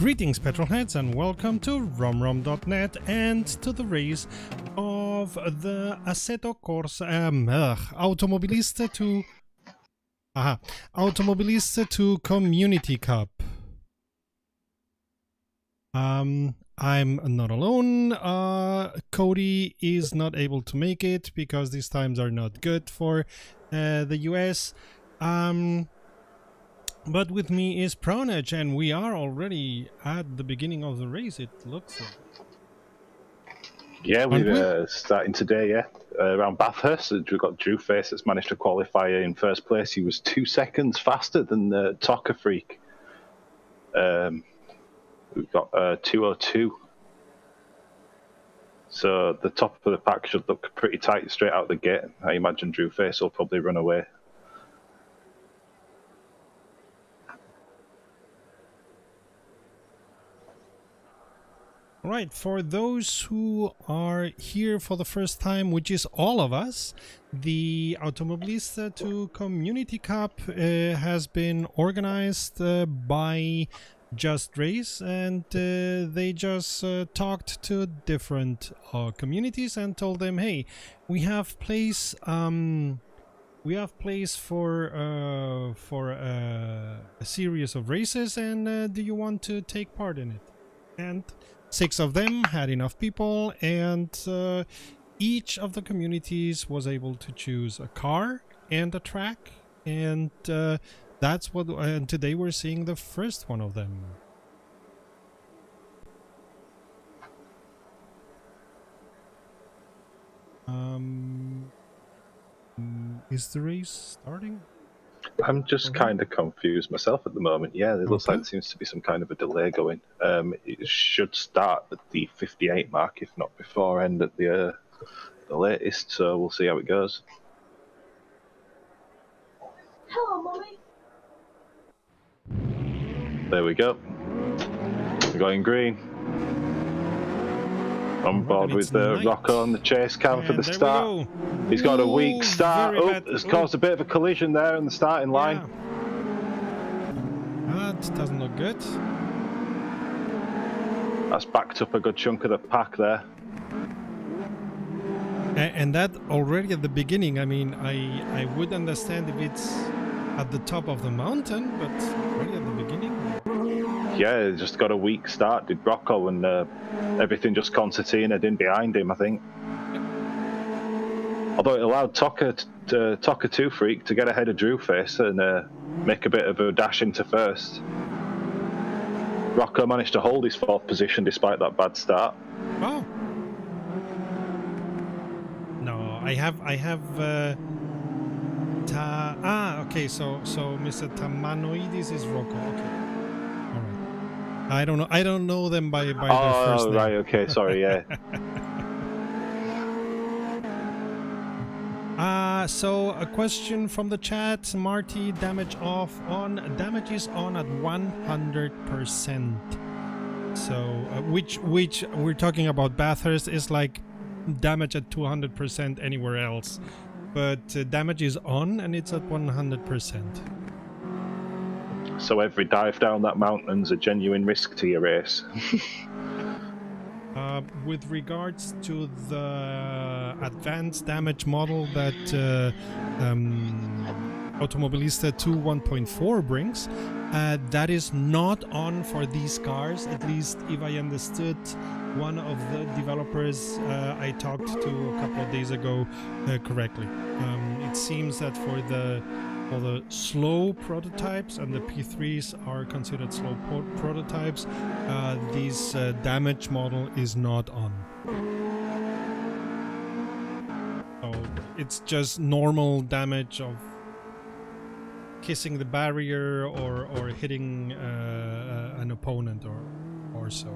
Greetings petrolheads and welcome to romrom.net and to the race of the Assetto Corsa Automobilista to Community Cup. I'm not alone. Cody is not able to make it because these times are not good for the US. But with me is Pronage, and we are already at the beginning of the race, it looks like. Yeah, we're starting today, yeah. Around Bathurst, we've got Drew Face that's managed to qualify in first place. He was 2 seconds faster than the Tocker Freak. We've got 2:02. So the top of the pack should look pretty tight straight out the gate. I imagine Drew Face will probably run away. Right, for those who are here for the first time, which is all of us, the Automobilista to Community Cup has been organized by Just Race, and they just talked to different communities and told them, hey, we have place for a series of races, and do you want to take part in it? And 6 of them had enough people, and each of the communities was able to choose a car and a track, and that's what. And today we're seeing the first one of them. Is the race starting? I'm just kind of confused myself at the moment. Yeah, it looks like there seems to be some kind of a delay going. It should start at the 58 mark, if not before end at the latest. So we'll see how it goes. Hello, Mommy. There we go. We're going green. On board with Rocco on the chase cam for the start. He's got a weak start. Oh, it's caused a bit of a collision there in the starting line. That doesn't look good. That's backed up a good chunk of the pack there. And that already at the beginning, I mean, I would understand if it's at the top of the mountain, but already at the beginning. Yeah, just got a weak start, did Rocco, and everything just concertinaed in behind him, I think. Although it allowed Tocker 2 Freak to get ahead of Drew Face and make a bit of a dash into first. Rocco managed to hold his 4th position despite that bad start. Oh. No, I have okay, so Mr. Tamanoidis is Rocco, okay. I don't know them by their first name. Oh, right, okay, sorry, yeah. So a question from the chat, Marty, damage is on at 100%. So which we're talking about Bathurst is like damage at 200% anywhere else, but damage is on and it's at 100%. So every dive down that mountain's a genuine risk to your race. With regards to the advanced damage model that Automobilista 2 1.4 brings, that is not on for these cars, at least if I understood one of the developers I talked to a couple of days ago correctly. It seems that for the slow prototypes, and the P3s are considered slow prototypes, this damage model is not on. So it's just normal damage of kissing the barrier or hitting an opponent or so.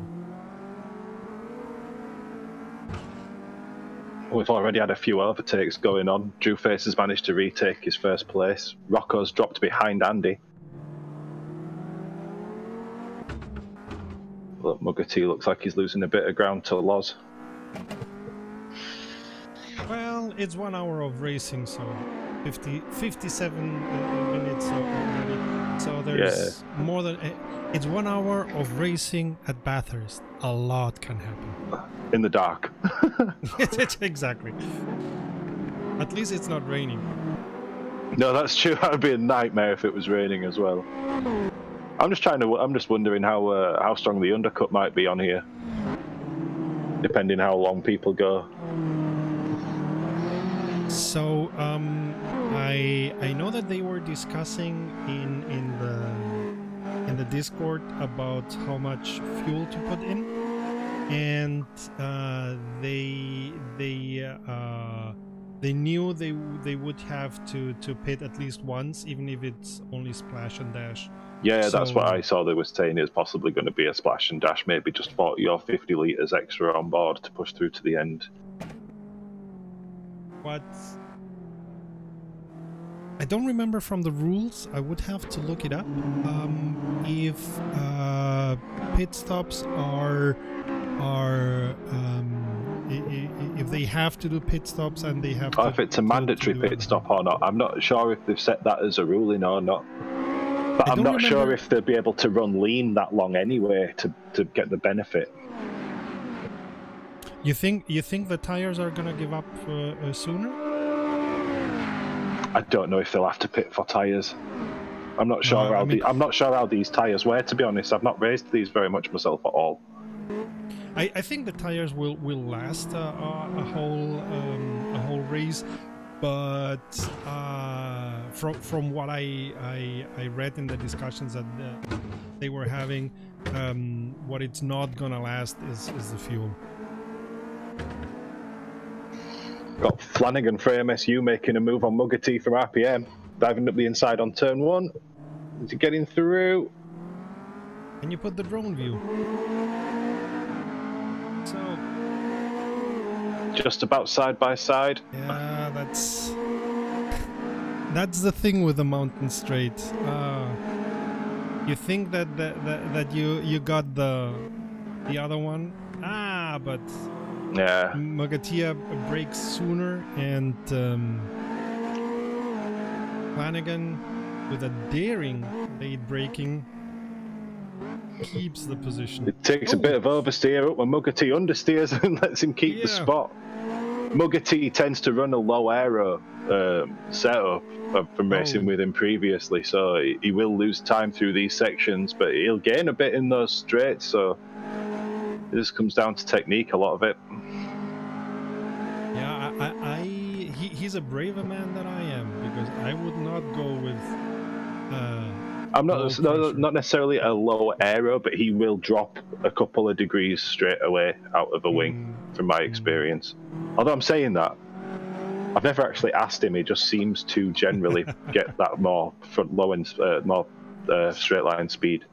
We've already had a few overtakes going on. Drew Face has managed to retake his first place. Rocco's dropped behind Andy. Look, Mugger T looks like he's losing a bit of ground to Loz. Well, it's 1 hour of racing, so 57 minutes already. So there's more than It's 1 hour of racing at Bathurst. A lot can happen. In the dark. Exactly. At least it's not raining. No, that's true. That would be a nightmare if it was raining as well. I'm just wondering how strong the undercut might be on here, depending how long people go. So I know that they were discussing in the Discord about how much fuel to put in, and they knew they would have to pit at least once, even if it's only splash and dash. Yeah, So, that's what I saw. They were saying it's possibly going to be a splash and dash, maybe just 40 or 50 litres extra on board to push through to the end. But I don't remember from the rules. I would have to look it up. If pit stops are if they have to do pit stops and they have to, if it's a mandatory pit stop or not, I'm not sure if they've set that as a ruling or not. But I'm not sure if they'll be able to run lean that long anyway to get the benefit. You think the tires are gonna give up sooner? I don't know if they'll have to pit for tires. I'm not sure I'm not sure how these tires wear, to be honest. I've not raced these very much myself at all. I think the tires will last a whole race, but from what I read in the discussions that they were having, what it's not gonna last is the fuel. Got Flanagan for AMS2CC making a move on Muggerty from RPM, diving up the inside on turn 1. Is he getting through? Can you put the drone view? So just about side by side. Yeah, that's the thing with the mountain straight. You think that you got the other one, but yeah, Mugatia breaks sooner, and Flanagan with a daring late braking keeps the position. It takes a bit of oversteer up when Muggerty understeers and lets him keep the spot. Muggerty tends to run a low aero setup from racing with him previously, so he will lose time through these sections, but he'll gain a bit in those straights, so it just comes down to technique, a lot of it. Yeah, he's a braver man than I am, because I would not go with I'm not necessarily a low aero, but he will drop a couple of degrees straight away out of a wing, from my experience. Although I'm saying that, I've never actually asked him. He just seems to generally get that more front low and more straight line speed.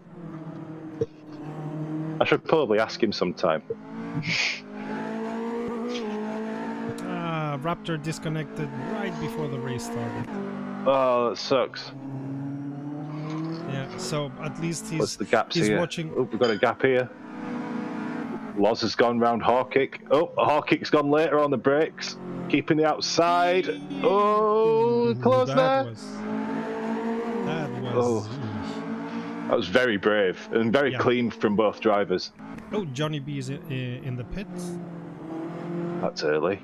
I should probably ask him sometime. Raptor disconnected right before the race started. Oh, that sucks. Yeah, so at least What's the gaps he's here? watching. Oh, we've got a gap here. Loz has gone round Hawkick. Oh, Hawkick's gone later on the brakes. Keeping the outside. Oh, close there. That was very brave and very clean from both drivers. Oh, Johnny B is in the pits. That's early.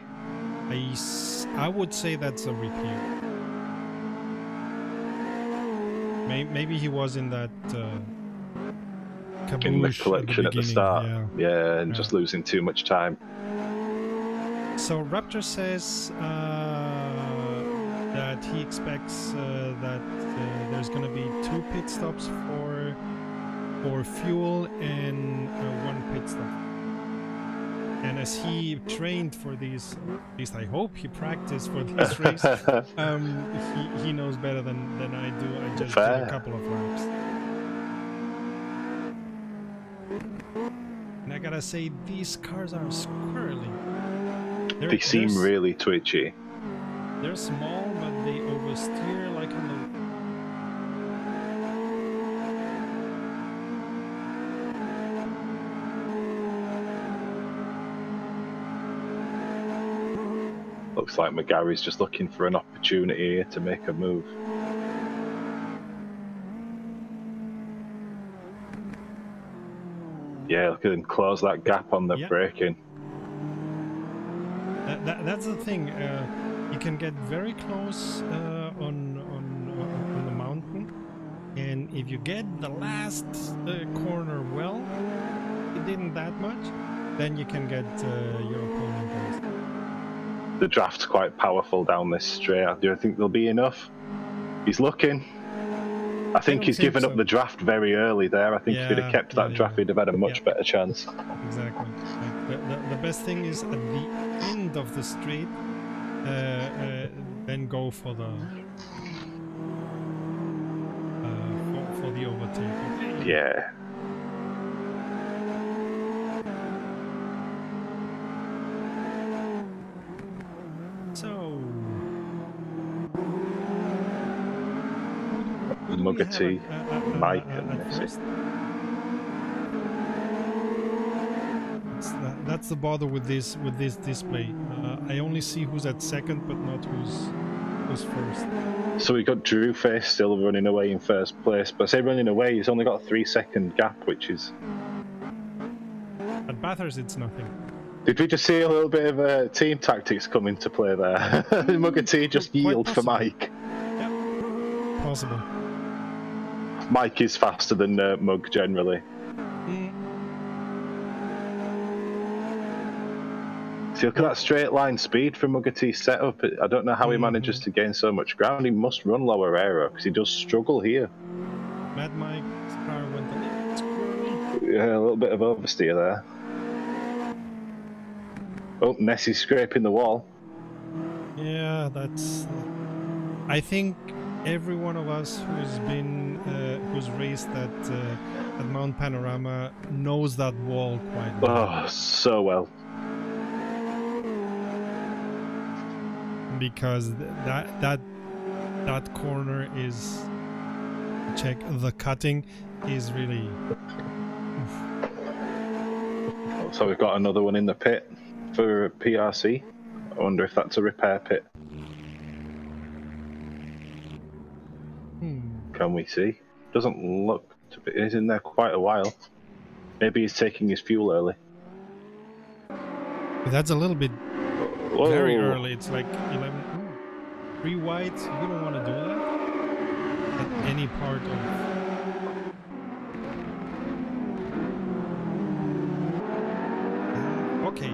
I would say that's a repeat. Maybe he was in that in the collection at the start. Yeah, and just losing too much time. So Raptor says that he expects that there's going to be 2 pit stops for fuel and 1 pit stop. And as he trained for these, at least I hope he practiced for this race, he knows better than I do. I just did a couple of laps. And I gotta say, these cars are squirrely. They seem really twitchy. They're small, but they oversteer like on the... Looks like McGarry's just looking for an opportunity here to make a move. Yeah, look at him close that gap on the Yeah. braking. That's the thing. You can get very close on the mountain, and if you get the last corner well, it didn't that much, then you can get your opponent first. The draft's quite powerful down this straight. Do you think there'll be enough? He's looking. I think he's given up the draft very early there. I think if he'd have kept that draft, he'd have had a much better chance. Exactly. Like the best thing is at the end of the straight, then go for the overtaking. Yeah. So Muggerty, Mike, and Messi. That's the bother with this display. I only see who's at second, but not who's first. So we got Drew Face still running away in first place, but I say running away, he's only got a 3-second gap, which is. At Bathurst, it's nothing. Did we just see a little bit of team tactics come into play there? Muggerty just yield for Mike. Yep. Possible. Mike is faster than Mug generally. See, look at that straight line speed from Muggerty's setup. I don't know how he manages to gain so much ground. He must run lower aero because he does struggle here. Mad Mike's car went a little squirrely. Yeah, a little bit of oversteer there. Oh, Nessie's scraping the wall. Yeah, that's. I think every one of us who's raced at Mount Panorama knows that wall quite well. Oh, so well. Because that corner is the cutting is really. So we've got another one in the pit for PRC. I wonder if that's a repair pit. Can we see? Doesn't look to be. He's in there quite a while. Maybe he's taking his fuel early. That's a little bit Whoa. very early. It's like 11. 3 whites. You don't want to do that at any part of. Okay.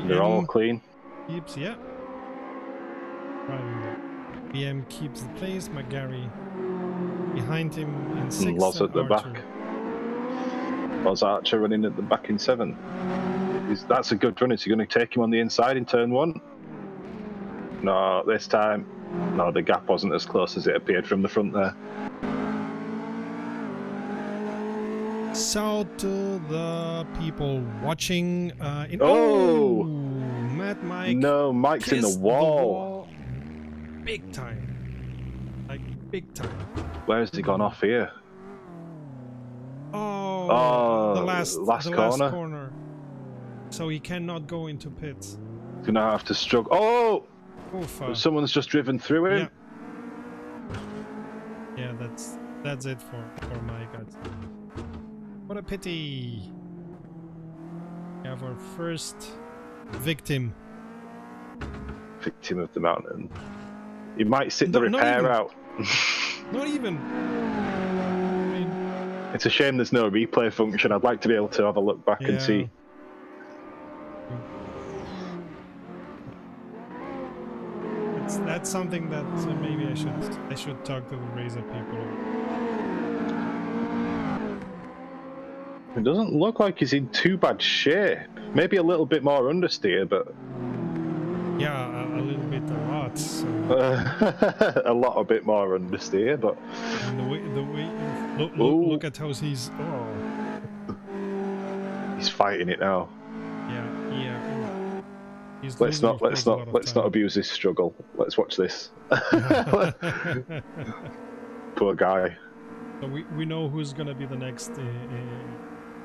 They're all clean. Keeps, yeah. Driving there. BM keeps the place. McGarry behind him in 6th. Loz at the Archer. back. Loz Archer running at the back in 7th. That's a good run. Is he going to take him on the inside in turn 1? No, this time. No, the gap wasn't as close as it appeared from the front there. So to the people watching Oh! Mad Mike. No, Mike's in the wall. Big time. Like big time. Where has he gone off here? Oh, the last corner. corner. So he cannot go into pits. He's gonna have to struggle. Oh! Oof, Someone's just driven through him. Yeah, that's it for Mike. What a pity. We have our first victim. Victim of the mountain. He might sit the repair out. Not even. I mean, it's a shame there's no replay function. I'd like to be able to have a look back and see. That's something that maybe I should talk to the Razor people. It doesn't look like he's in too bad shape. Maybe a little bit more understeer, but yeah, a little bit, a lot. So. A lot, a bit more understeer, but and the way, look at how he's. Oh. He's fighting it now. Yeah. Let's not abuse this struggle. Let's watch this. Poor guy. So we know who's gonna be the next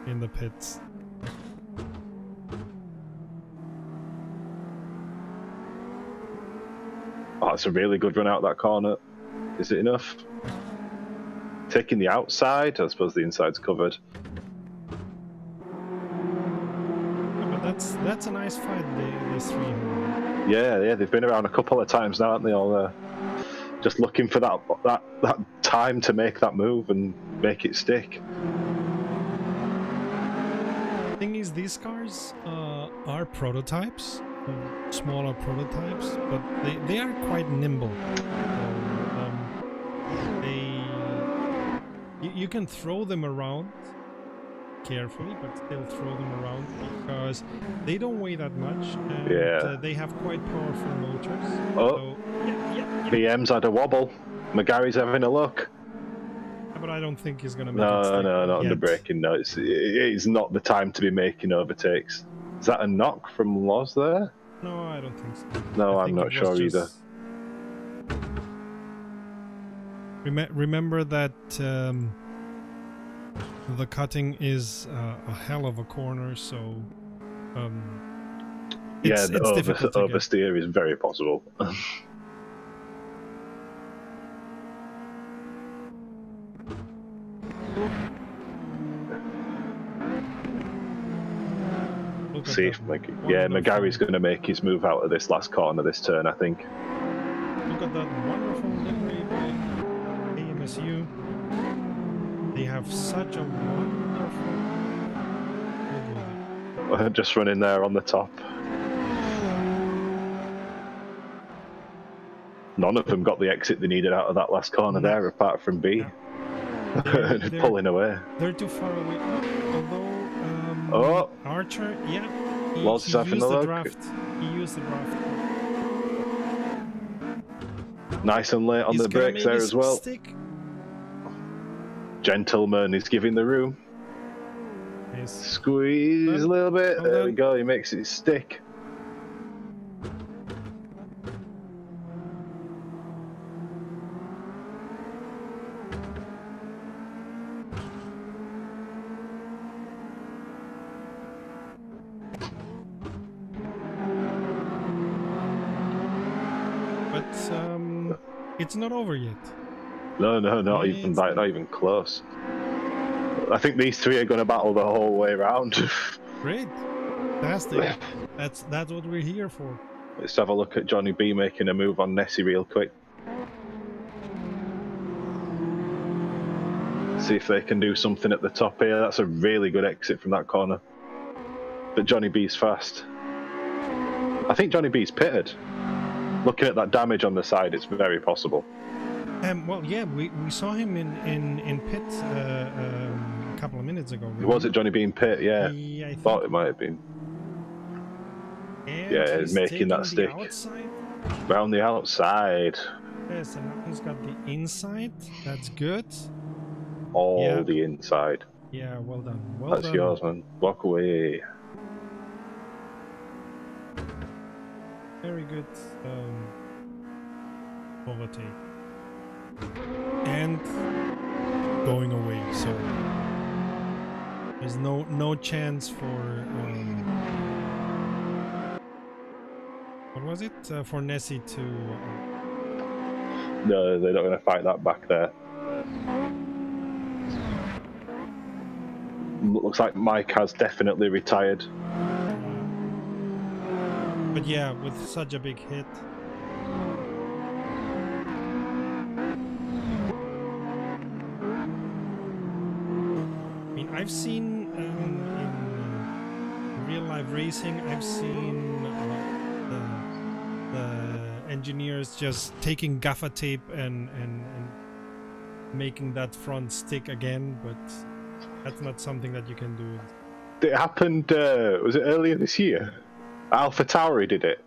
in the pits. Oh, it's a really good run out that corner. Is it enough? taking the outside. I suppose the inside's covered. Yeah, but that's a nice fight. These three. Yeah, they've been around a couple of times now, haven't they? All just looking for that time to make that move and make it stick. The thing is, these cars are prototypes, smaller prototypes, but they are quite nimble. You can throw them around carefully, but still throw them around because they don't weigh that much, and they have quite powerful motors. Oh, so, yeah. BM's had a wobble. McGarry's having a look. But I don't think he's gonna make it stick. No, not yet. under braking. No, it's not the time to be making overtakes. Is that a knock from Loz there? No, I don't think so. No, I'm not sure either. Remember that the cutting is a hell of a corner, so it's difficult to oversteer is very possible. See if McGarry's going to make his move out of this last corner this turn, I think. Look at that wonderful livery by AMSU. They have such a wonderful... Just running there on the top. None of them got the exit they needed out of that last corner there, apart from B. They're pulling away. They're too far away. Although Archer, he used the draft. He used the draft. Nice and late on the brakes there as well. Stick. Gentleman is giving the room. Yes. Squeeze a little bit. There we go. He makes it stick. It's not over yet. No, not even close. I think these three are going to battle the whole way around. Great, fantastic. That's what we're here for. Let's have a look at Johnny B making a move on Nessie real quick. See if they can do something at the top here. That's a really good exit from that corner. But Johnny B's fast. I think Johnny B's pitted. Looking at that damage on the side, it's very possible. Well, yeah, we saw him in pit a couple of minutes ago. Remember? Was it Johnny B in pit? Yeah, I thought it might have been. And yeah, he's making that stick. Round the outside. Yes, and now he's got the inside. That's good. All the inside. Yeah, well done. That's yours, man. Walk away. Very good overtake. And going away, so there's no chance for what was it? For Nessie to No, they're not going to fight that back there. Looks like Mike has definitely retired. But yeah, with such a big hit. I mean, I've seen in real life racing, I've seen the engineers just taking gaffer tape and making that front stick again, but that's not something that you can do. It happened, was it earlier this year? Alpha Tauri did it.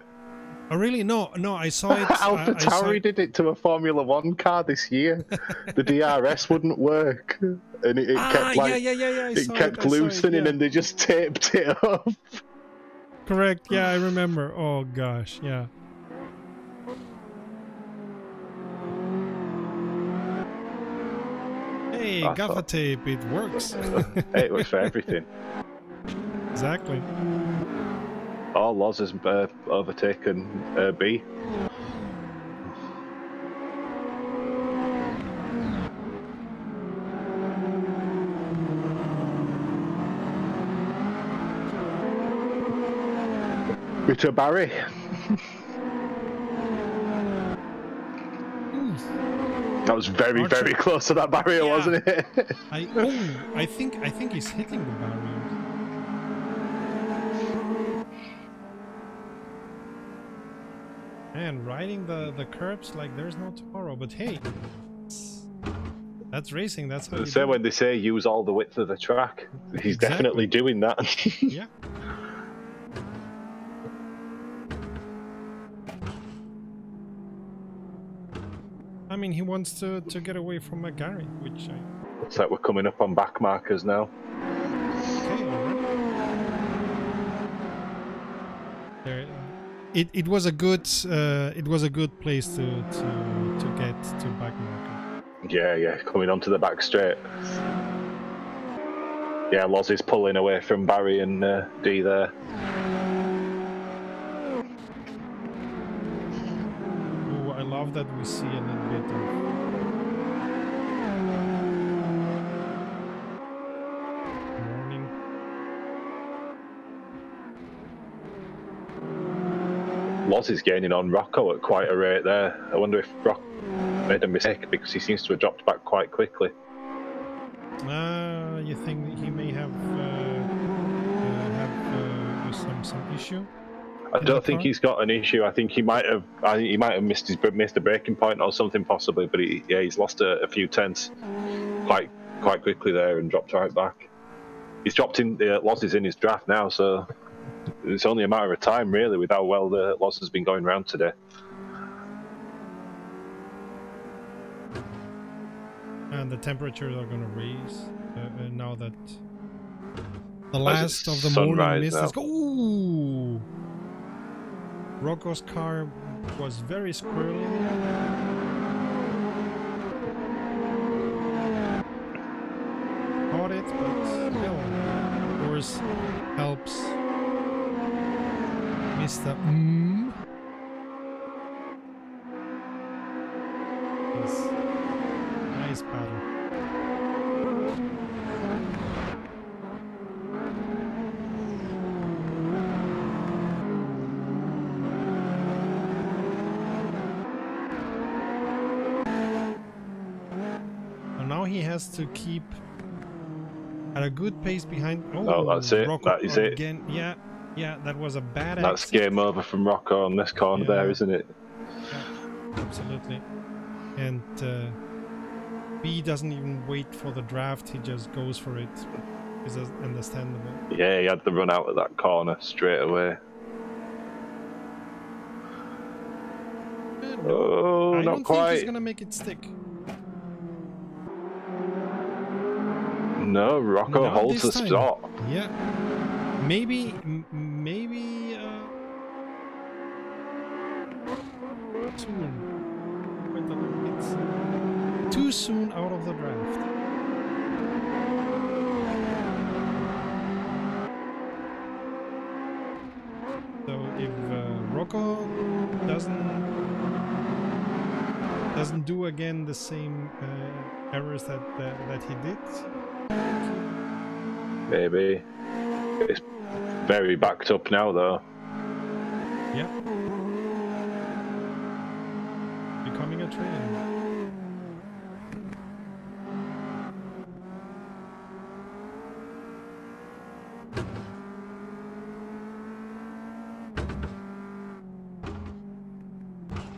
Oh really? No, I saw it. Alpha Tauri did it to a Formula 1 car this year. The DRS wouldn't work, and it kept it kept loosening, and they just taped it up. Correct. Yeah, I remember. Oh gosh, yeah. Hey, gaffer tape, it works. Hey, it works for everything. Exactly. Oh, Loz has overtaken B. me to Barry. That was very, Archer. very close to that barrier, Yeah. wasn't it? I think he's hitting the barrier. Man, riding the curbs like there's no tomorrow. But hey, that's racing. That's how you Say do when it. they say use all the width of the track, he's Exactly. definitely doing that. Yeah. I mean, he wants to get away from McGarry, which I... Looks like we're coming up on back markers now. Okay, already. There, it was a good place to get to back marker. Yeah, coming onto the back straight. Yeah, Loz is pulling away from Barry and D there. Ooh, I love that we see a little bit of morning. Loz is gaining on Rocco at quite a rate there. I wonder if Rocco made a mistake because he seems to have dropped back quite quickly. You think he may have some issue? I in don't the think car? he's got an issue. I think he might have missed a braking point or something possibly. But he's lost a few tenths quite quickly there and dropped right back. He's dropped in losses in his draft now, so it's only a matter of time really with how well the loss has been going round today. And the temperatures are going to raise now that the last of the morning sunrise mist now. is Ooh! Rocco's car was very squirrely there. Caught it, but still, of course, helps Mr. Yes. Nice battle. And now he has to keep at a good pace behind. Oh, that's it. Rocco That is it. again. Yeah, that was a bad That's exit. game over from Rocco on this corner there, Yeah. isn't it? Yeah, absolutely. And B doesn't even wait for the draft, he just goes for it. It's understandable. Yeah, he had the run out of that corner straight away. Oh, I not don't think he's quite. gonna make it stick. No, Rocco Not holds the this time. stop. Yeah. Maybe soon. Quite a little bit too soon out of the draft. So if Rocco doesn't do again the same errors that he did, Maybe. It's very backed up now, though. yeah, becoming a train.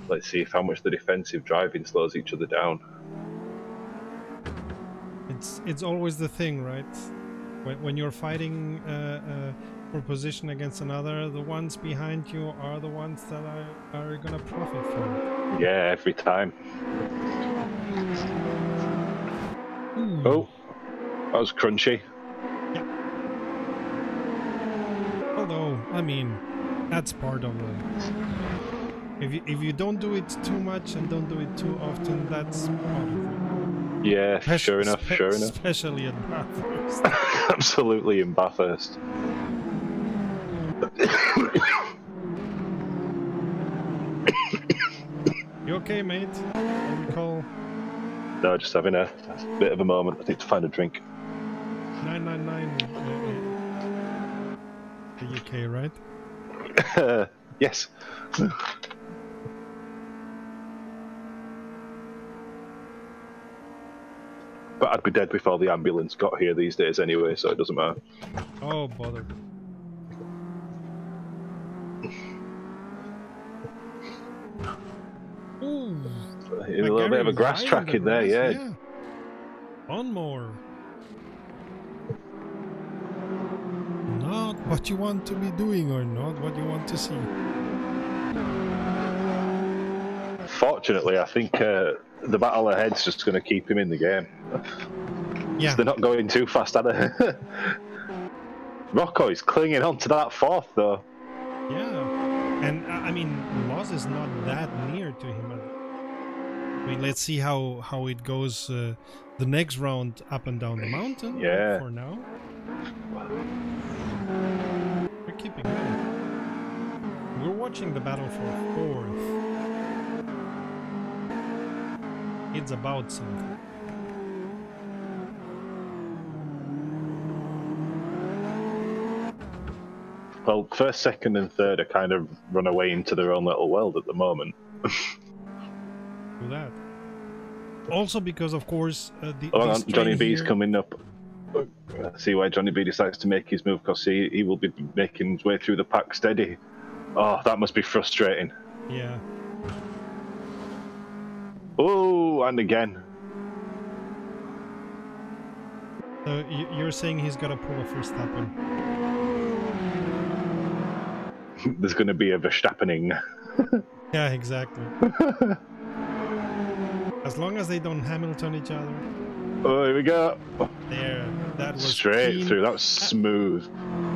Let's see how much the defensive driving slows each other down. It's always the thing, right? When you're fighting for position against another, the ones behind you are the ones that are gonna profit from it. Yeah, every time. Ooh. Oh, that was crunchy. Yeah. Although, I mean, that's part of it. If you don't do it too much and don't do it too often, that's part of it. Yeah, sure enough. Especially at Bathurst. Absolutely in Bathurst. You okay, mate? What we call No, just having a bit of a moment. I need to find a drink. 999 the UK, right? Yes. But I'd be dead before the ambulance got here these days anyway, so it doesn't matter. Oh, bother. Ooh. A little bit of a grass track in there, yeah. On more. Not what you want to be doing or not what you want to see. Fortunately, I think the battle ahead's just going to keep him in the game. Yeah. They're not going too fast, are they? Rocco is clinging on to that fourth, though. Yeah. And, I mean, Loz is not that near to him. I mean, let's see how it goes the next round up and down the mountain. Yeah. For now. We're keeping going. We're watching the battle for fourth. It's about something. Well, first, second, and third are kind of run away into their own little world at the moment. Do that. Also because, of course, Johnny B's coming up. See why Johnny B decides to make his move, because he will be making his way through the pack steady. Oh, that must be frustrating. Yeah. Oh, and again. So you're saying he's got to pull a Verstappen? There's going to be a Verstappening. Yeah, exactly. As long as they don't Hamilton each other. Oh, here we go. There, that was straight clean. through. That was smooth.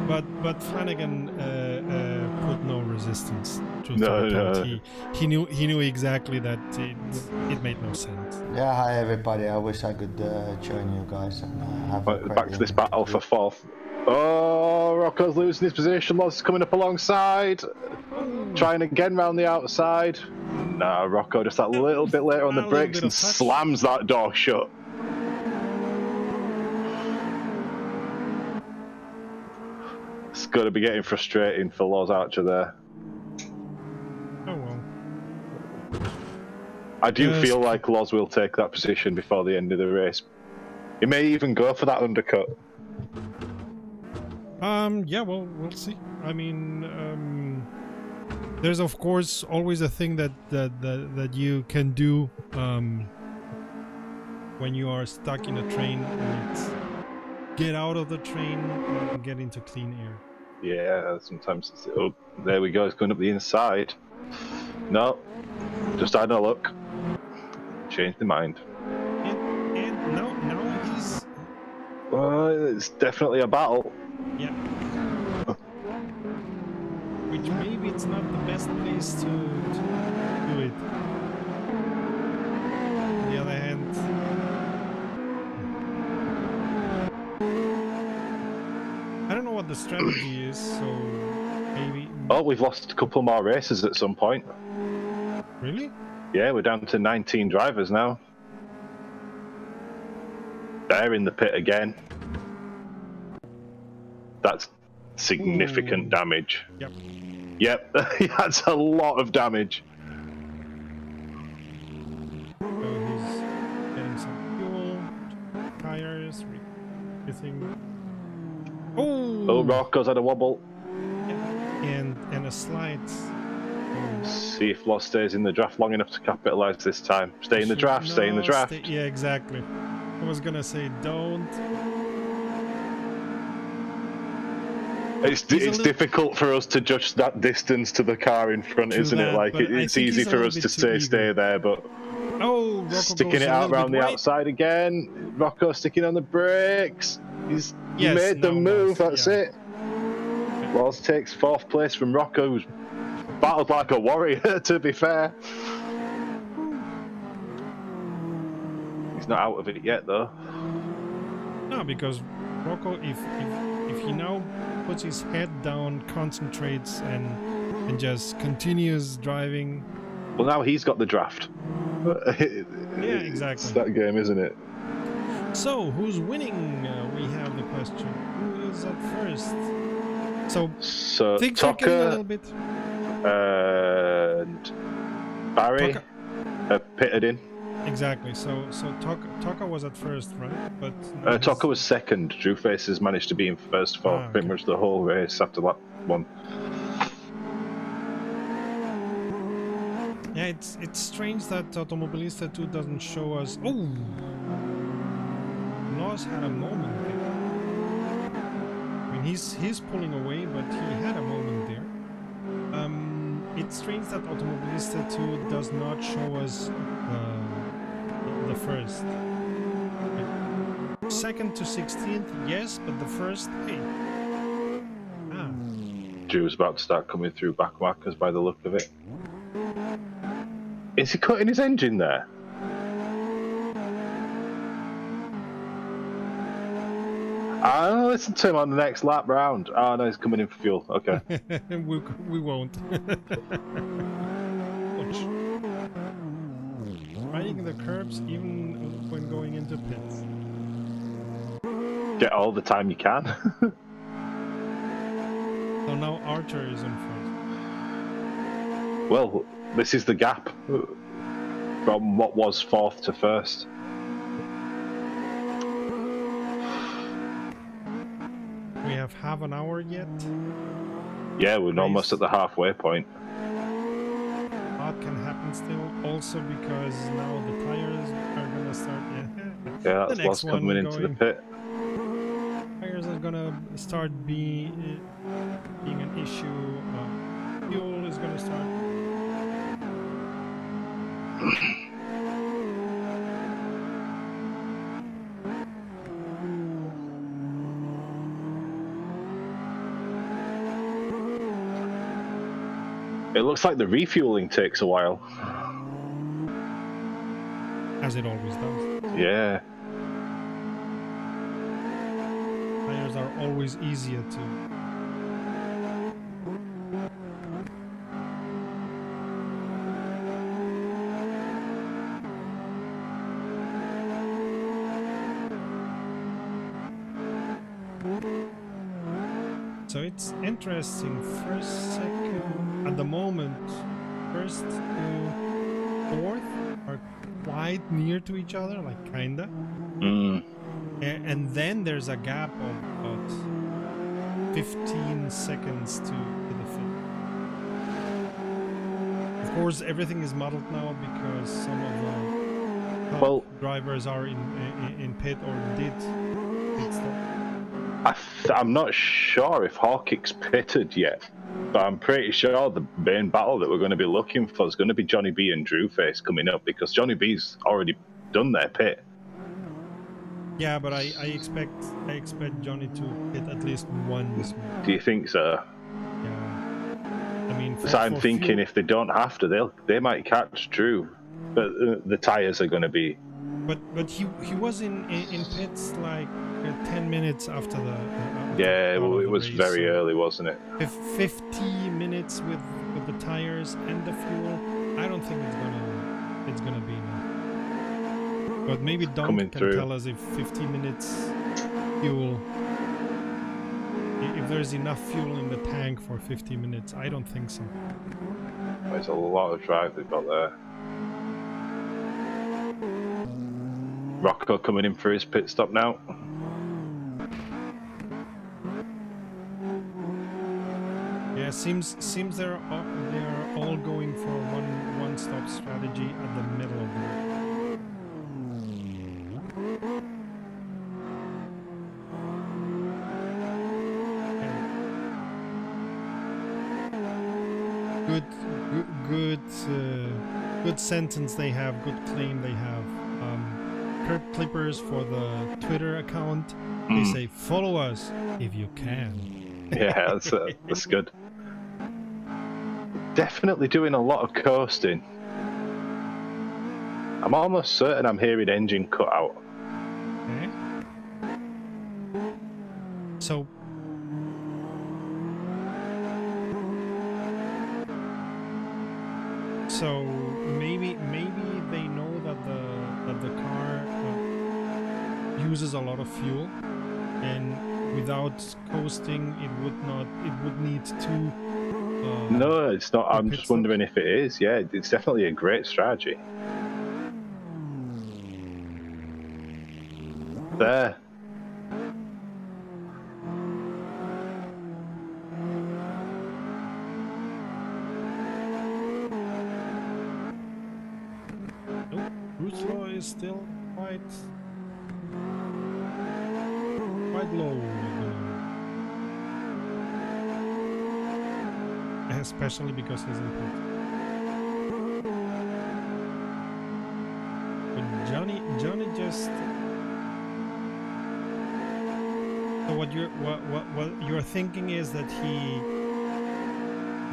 But Flanagan put no resistance to No, third. no. He knew exactly that it made no sense. Yeah, hi everybody. I wish I could join you guys and have a Back to this battle for fourth. Oh, Rocco's losing his position. Loz is coming up alongside. Trying again round the outside. Nah, Rocco just that little bit later on the brakes and slams that door shut. It's going to be getting frustrating for Loz Archer there. Oh well. I do feel like Loz will take that position before the end of the race. He may even go for that undercut. Yeah, well, we'll see. I mean, there's of course always a thing that you can do when you are stuck in a train, and it's get out of the train and get into clean air. Yeah, sometimes it's... Oh, there we go. It's going up the inside. No, just had a look. Changed the mind. And now he's... It's definitely a battle. Yeah. Which maybe it's not the best place to do it. On the other hand... I don't know what the strategy is, so maybe... Oh, we've lost a couple more races at some point. Really? Yeah, we're down to 19 drivers now. They're in the pit again. That's significant damage. Yep. Yep, that's a lot of damage. So he's getting some fuel, tires, everything. Oh, Rocco's had a wobble. And a slide. See if Loz stays in the draft long enough to capitalise this time. Stay in the draft, stay in the draft. Yeah, exactly. I was gonna say don't. It's difficult for us to judge that distance to the car in front, isn't it? Like it's easy for us to stay there, but Rocco sticking it out around the outside again. Rocco sticking on the brakes. He made the move. That's it. Loz takes fourth place from Rocco, who's battled like a warrior. To be fair, he's not out of it yet, though. No, because Rocco, if he now puts his head down, concentrates, and just continues driving. Well, now he's got the draft. Yeah, exactly. It's that game, isn't it? So, who's winning? We have the question. Who is at first? So things are getting a little bit. And Barry pitted in. Exactly. So Taka was at first, right? But Taka was second. Drewface has managed to be in first for pretty much the whole race after lap one. Yeah, it's strange that Automobilista 2 doesn't show us. Oh, Laws had a moment there. I mean, he's pulling away, but he had a moment there. It's strange that Automobilista 2 does not show us the first. Second to 16th, yes, but the first, hey. Drew's about to start coming through back markers by the look of it. Is he cutting his engine there? I'll listen to him on the next lap round. Oh no, he's coming in for fuel. Okay. we won't. Riding the curbs even when going into pits. Get all the time you can. So now Archer is in front. Well, this is the gap from what was fourth to first. We have half an hour yet. Yeah, we're almost at the halfway point. That can happen still, also because now the tires are gonna start. Yeah, that's what's coming into the pit. Tires are gonna start being an issue. Fuel is gonna start. It looks like the refueling takes a while. As it always does. Yeah. Tires are always easier to. So it's interesting. First, second, at the moment, first to fourth are quite near to each other, like kinda. And then there's a gap of about 15 seconds to the finish. Of course, everything is muddled now because some of the drivers are in pit or did pit stop. I'm not sure if Hawkick's pitted yet, but I'm pretty sure the main battle that we're going to be looking for is going to be Johnny B and Drewface coming up, because Johnny B's already done their pit. Yeah, but I expect Johnny to hit at least once. Do you think so? Yeah. I mean, because I'm thinking if they don't have to, they might catch Drew, but the tires are going to be. But he was in pits like 10 minutes after the. Yeah, well, it was race, very early, wasn't it? 50 minutes with the tires and the fuel. I don't think it's gonna be enough. But maybe Dunk can tell us if 50 minutes fuel. If there's enough fuel in the tank for 50 minutes, I don't think so. There's a lot of drive they've got there. Rocco coming in for his pit stop now. Yeah, seems they're all going for one stop strategy at the middle of the road. Good sentence they have, good claim they have. Curb Clippers for the Twitter account. They say, follow us if you can. Yeah, that's good. Definitely doing a lot of coasting. I'm almost certain I'm hearing engine cut out. Okay. So maybe they know that the car uses a lot of fuel, and without coasting, it would need two. No, it's not. I'm pit just wondering if it is. Yeah, it's definitely a great strategy. There. Nope, cruise flow is still quite low, especially because he's in pit. But Johnny just. So what you're thinking is that he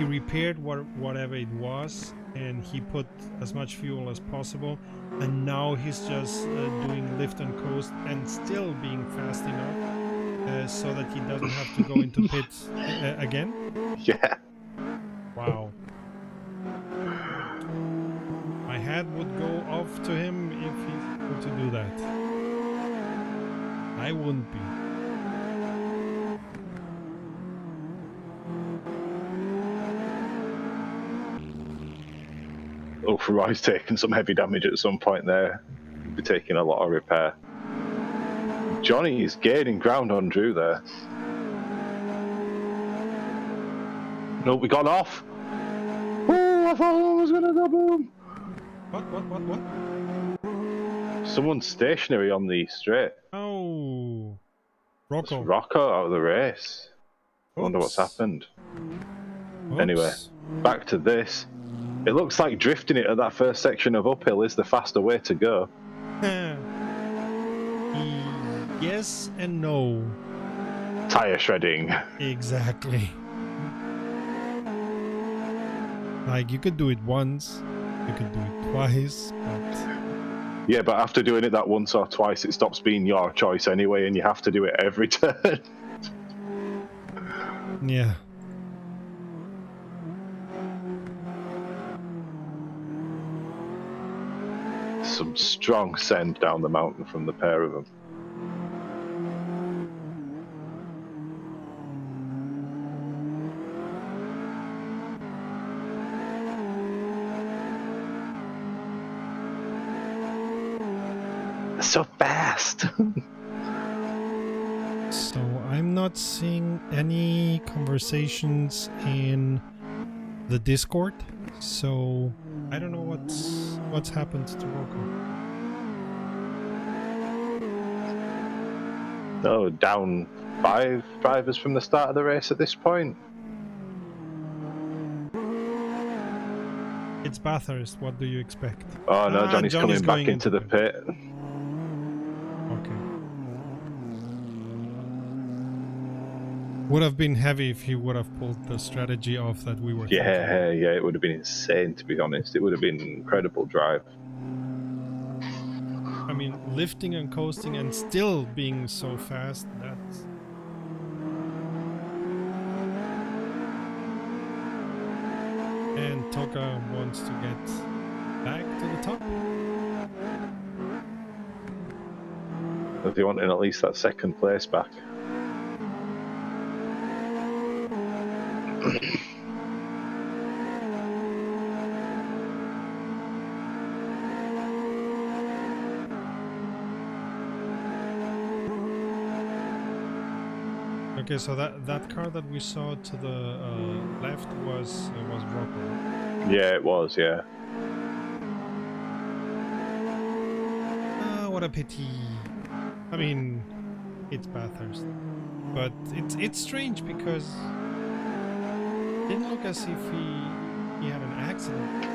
repaired whatever it was, and he put as much fuel as possible, and now he's just doing lift and coast and still being fast enough so that he doesn't have to go into pits again. Yeah. Wow. My head would go off to him if he were to do that. I wouldn't be. Oh, Roy's taking some heavy damage at some point there. He'll be taking a lot of repair. Johnny is gaining ground on Drew there. No, we got off. Oh, I thought I was going to go boom. What? Someone's stationary on the straight. Oh, Rocco. It's Rocco out of the race. I wonder what's happened. Oops. Anyway, back to this. It looks like drifting it at that first section of uphill is the faster way to go. Yes and no. Tire shredding. Exactly. Like, you could do it once, you could do it twice, but... Yeah, but after doing it that once or twice, it stops being your choice anyway, and you have to do it every turn. Yeah. Some strong send down the mountain from the pair of them. They're so fast. So I'm not seeing any conversations in the Discord, so I don't know what's happened to Rocco. No, down 5 drivers from the start of the race at this point. It's Bathurst, what do you expect? Oh no, Johnny's coming back going into the pit. Okay. Would have been heavy if he would have pulled the strategy off that we were thinking. Yeah, it would have been insane, to be honest. It would have been an incredible drive. I mean, lifting and coasting and still being so fast, that's... And Toka wants to get back to the top. If you want in at least that second place back. Okay, so that car that we saw to the left was Rocco. Yeah, it was, yeah. Ah, what a pity. I mean, it's Bathurst, but it's strange because it didn't look as if he had an accident.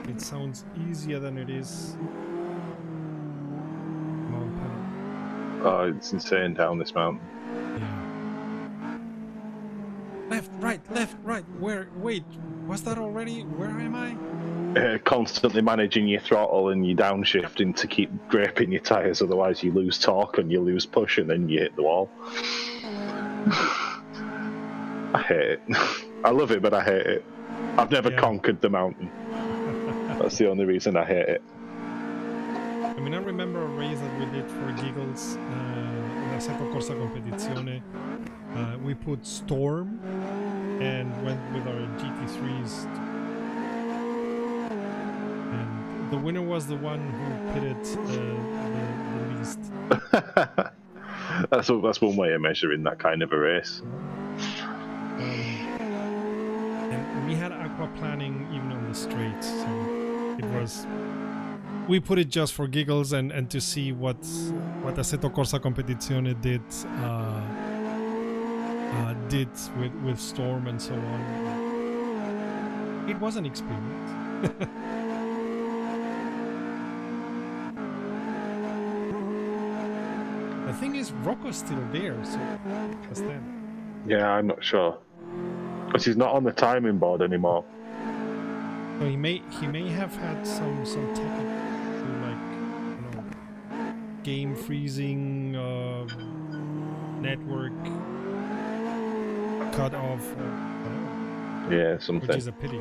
It sounds easier than it is. Mount Panorama. Oh, it's insane down this mountain. Yeah. Left. right, left, right. Where? Wait, was that already? Where am I? Constantly managing your throttle and your downshifting to keep gripping your tyres, otherwise you lose torque and you lose push and then you hit the wall. I hate it. I love it, but I hate it. I've never conquered the mountain. That's the only reason I hate it. I mean, I remember a race that we did for giggles, l'Assetto Corsa Competizione. We put Storm and went with our GT3s. And the winner was the one who pitted the least. That's one way of measuring that kind of a race. And we had aquaplaning even on the straights, so it was... We put it just for giggles and to see what Assetto Corsa Competizione did with Storm and so on. It was an experience. The thing is, Rocco's still there, so that's that. Yeah, I'm not sure. Because he's not on the timing board anymore. So he may have had some technical, game freezing, network cut off, yeah, something. which is a pity.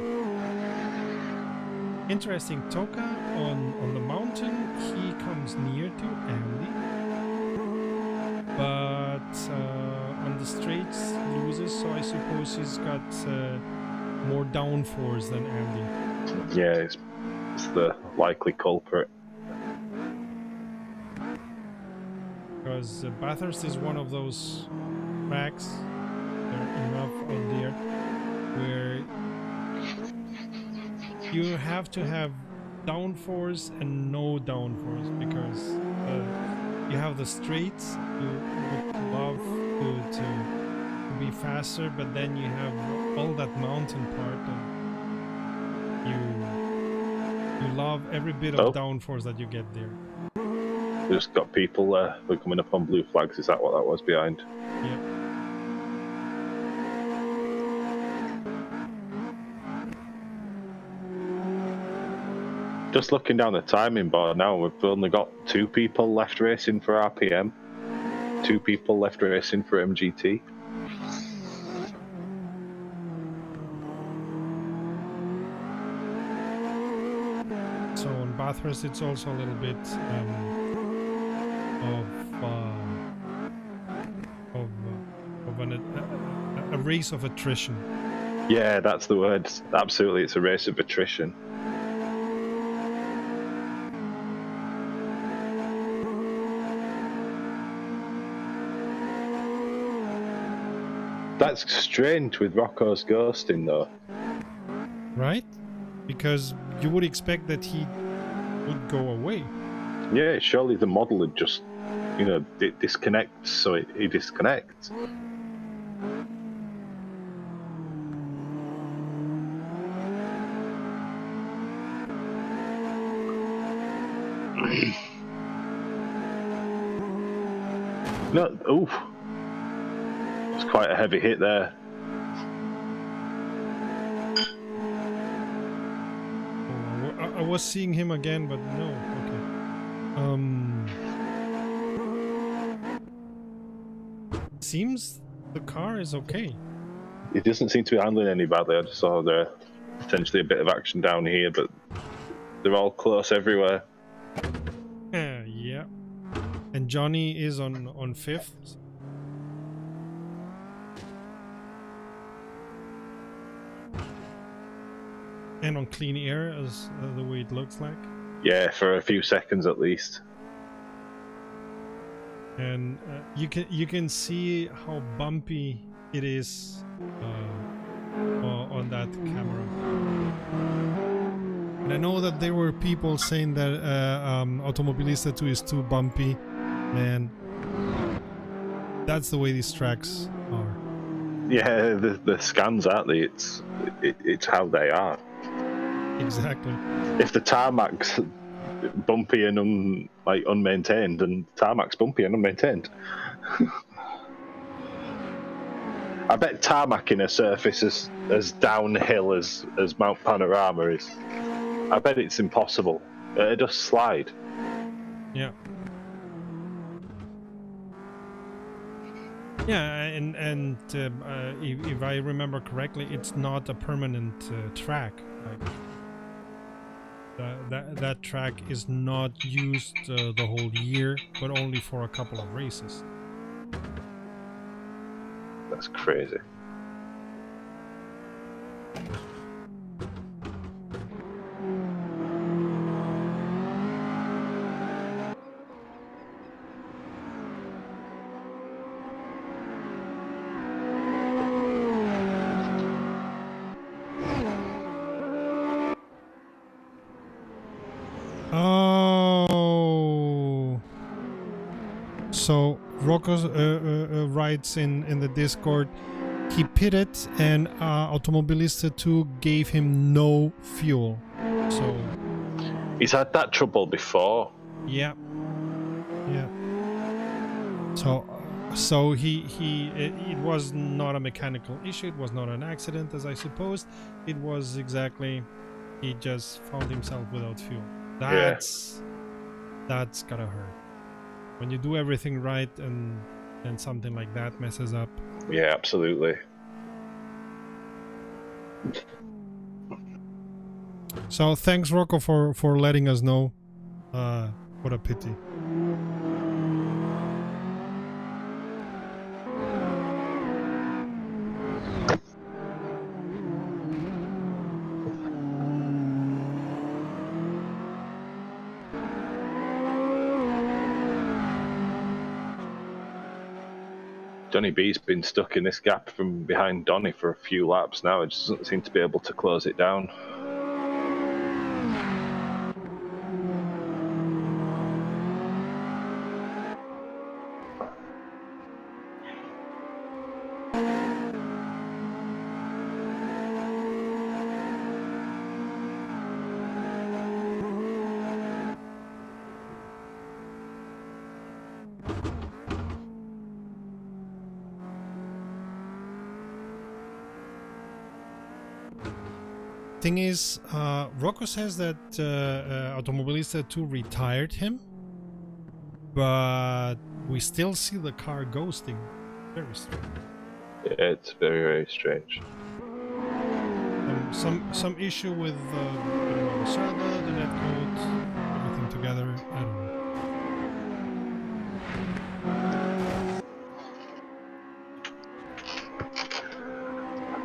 Interesting, Toka on the mountain, he comes near to Andy, but on the straights loses, so I suppose he's got more downforce than Andy. Yeah, it's the likely culprit. Because Bathurst is one of those tracks, there are enough out there, where you have to have downforce and no downforce, because you have the straights, you would love to be faster, but then you have all that mountain part, and you love every bit of downforce that you get there. Just got people we're coming up on blue flags. Is that what that was behind? Yeah. Just looking down the timing board now, we've only got 2 people left racing for RPM, 2 people left racing for MGT. So on Bathurst it's also a little bit a race of attrition. Yeah, that's the word. Absolutely, it's a race of attrition. That's strange with Rocco's ghosting, though. Right? Because you would expect that he would go away. Yeah, surely the model would just, it disconnects, so it disconnects. No, oof. It's quite a heavy hit there. Oh, I was seeing him again, but no. Okay. Seems the car is okay. It doesn't seem to be handling any badly. I just saw there potentially a bit of action down here, but they're all close everywhere. Yeah. And Johnny is on 5th. And on clean air, as the way it looks like. Yeah, for a few seconds at least. And you can see how bumpy it is on that camera. And I know that there were people saying that Automobilista 2 is too bumpy, and that's the way these tracks are. Yeah, the scans, aren't they? It's how they are. Exactly. If the tarmac's bumpy and unmaintained, then the tarmac's bumpy and unmaintained. I bet tarmacking a surface as downhill as Mount Panorama is. I bet it's impossible. It does slide. Yeah. Yeah, and if I remember correctly, it's not a permanent track. Like that track is not used the whole year, but only for a couple of races. That's crazy. Oh, so Rocco writes in the Discord, he pitted and Automobilista 2 gave him no fuel. So he's had that trouble before. yeah. So it was not a mechanical issue. It was not an accident, as I supposed. It was exactly, he just found himself without fuel. That's gotta hurt. When you do everything right and something like that messes up. Yeah, absolutely. So thanks, Rocco, for letting us know. What a pity. Johnny B's been stuck in this gap from behind Donny for a few laps now. It just doesn't seem to be able to close it down. Thing is, Rocco says that Automobilista 2 retired him, but we still see the car ghosting. Very strange. Yeah, it's very, very strange. Some issue with the server, the netcode, everything together. I don't know.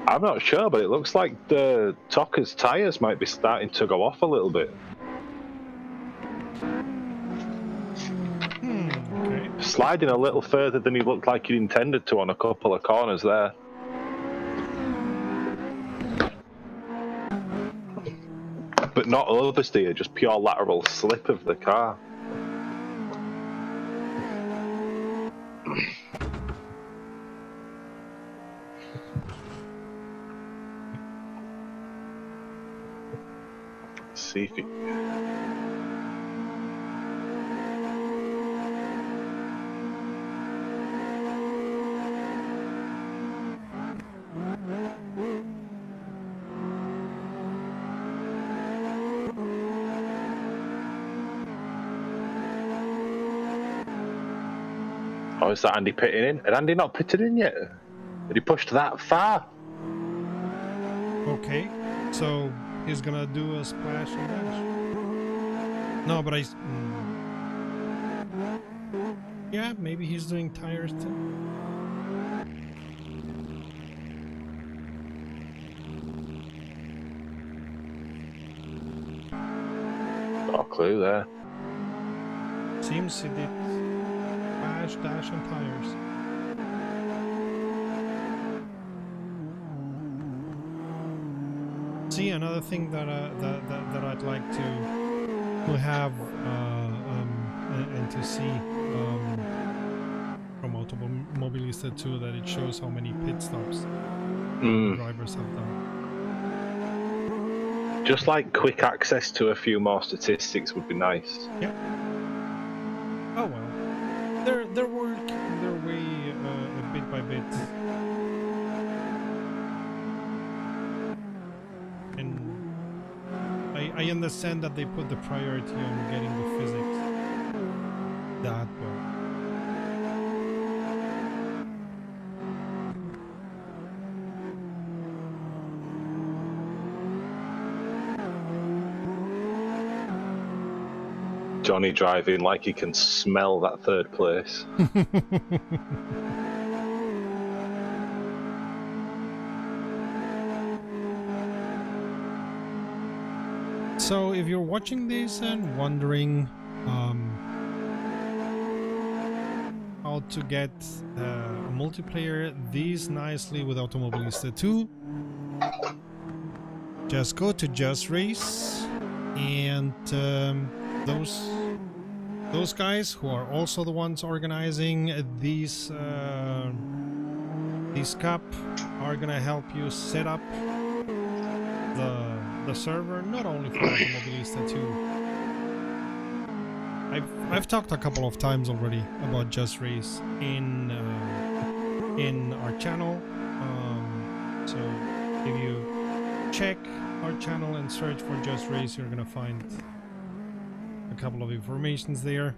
I'm not sure, but it looks like the Tokka's tyres might be starting to go off a little bit. Okay. Sliding a little further than he looked like he intended to on a couple of corners there. But not oversteer, just pure lateral slip of the car. See if it... Oh, is that Andy pitting in? Had Andy not pitted in yet? Had he pushed that far? Okay, so he's gonna do a splash and dash. No, but yeah, maybe he's doing tires too. No clue there. Seems he did splash, dash, and tires. See, another thing that I'd like to have and to see from Automobilista 2, that it shows how many pit stops the drivers have done. Just like quick access to a few more statistics would be nice. Yeah. Oh well, they're working their way bit by bit I understand that they put the priority on getting the physics that well. Johnny driving like he can smell that third place. So if you're watching this and wondering how to get a multiplayer this nicely with Automobilista 2, just go to Just Race, and those guys who are also the ones organizing these cup are gonna help you set up the server, not only for Automobilista 2. I've talked a couple of times already about Just Race in our channel. So if you check our channel and search for Just Race, you're gonna find a couple of informations there.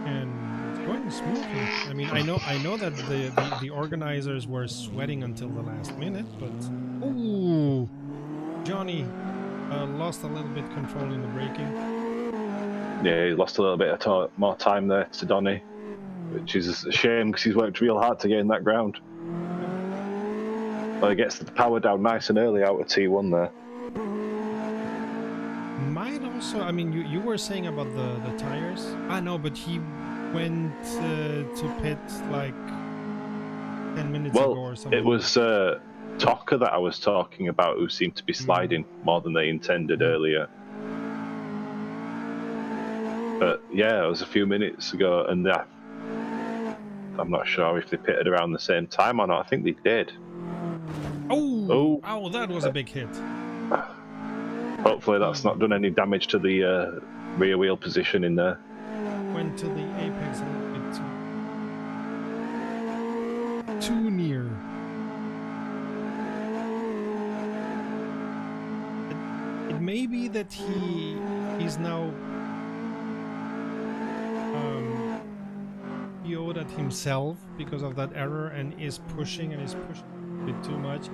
And it's going smoothly. I mean, I know that the organizers were sweating until the last minute, but ooh, Johnny lost a little bit control in the braking. Yeah, he lost a little bit of more time there to Donny, which is a shame because he's worked real hard to gain that ground. But he gets the power down nice and early out of T1 there. Might also, I mean, you were saying about the tires. I know, but he went to pit like 10 minutes ago or something. It was Tocker that I was talking about who seemed to be sliding more than they intended earlier. But yeah, it was a few minutes ago, and I'm not sure if they pitted around the same time or not. I think they did. Oh, that was a big hit. Hopefully that's not done any damage to the rear wheel position in there. Went to the apex a little bit too near. It may be that he's now PO'd at himself because of that error and is pushing a bit too much,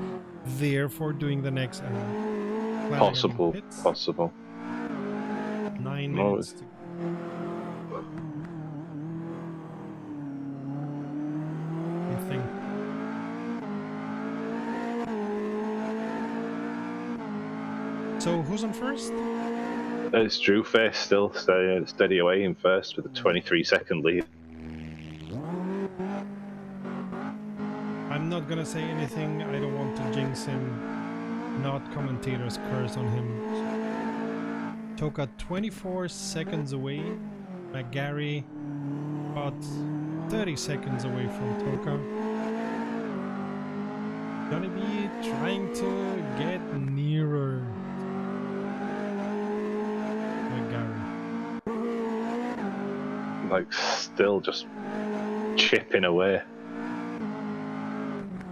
therefore doing the next error. Possible. 9 minutes to I think. So who's on first? It's Drewface still steady away in first with a 23-second lead. I'm not gonna say anything. I don't want to jinx him. Not commentators curse on him. Toka 24 seconds away. McGarry about 30 seconds away from Toka. Gonna be trying to get nearer McGarry. Like still just chipping away.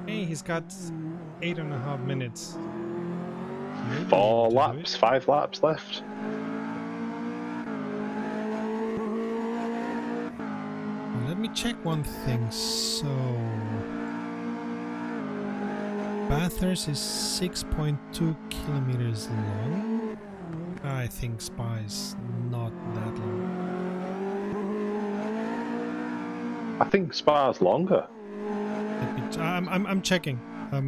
Hey, he's got 8.5 minutes. Maybe 4 to laps, 5 laps left. Let me check one thing. So Bathurst is 6.2 kilometers long. I think Spa is not that long. I think Spa's longer. I'm checking. I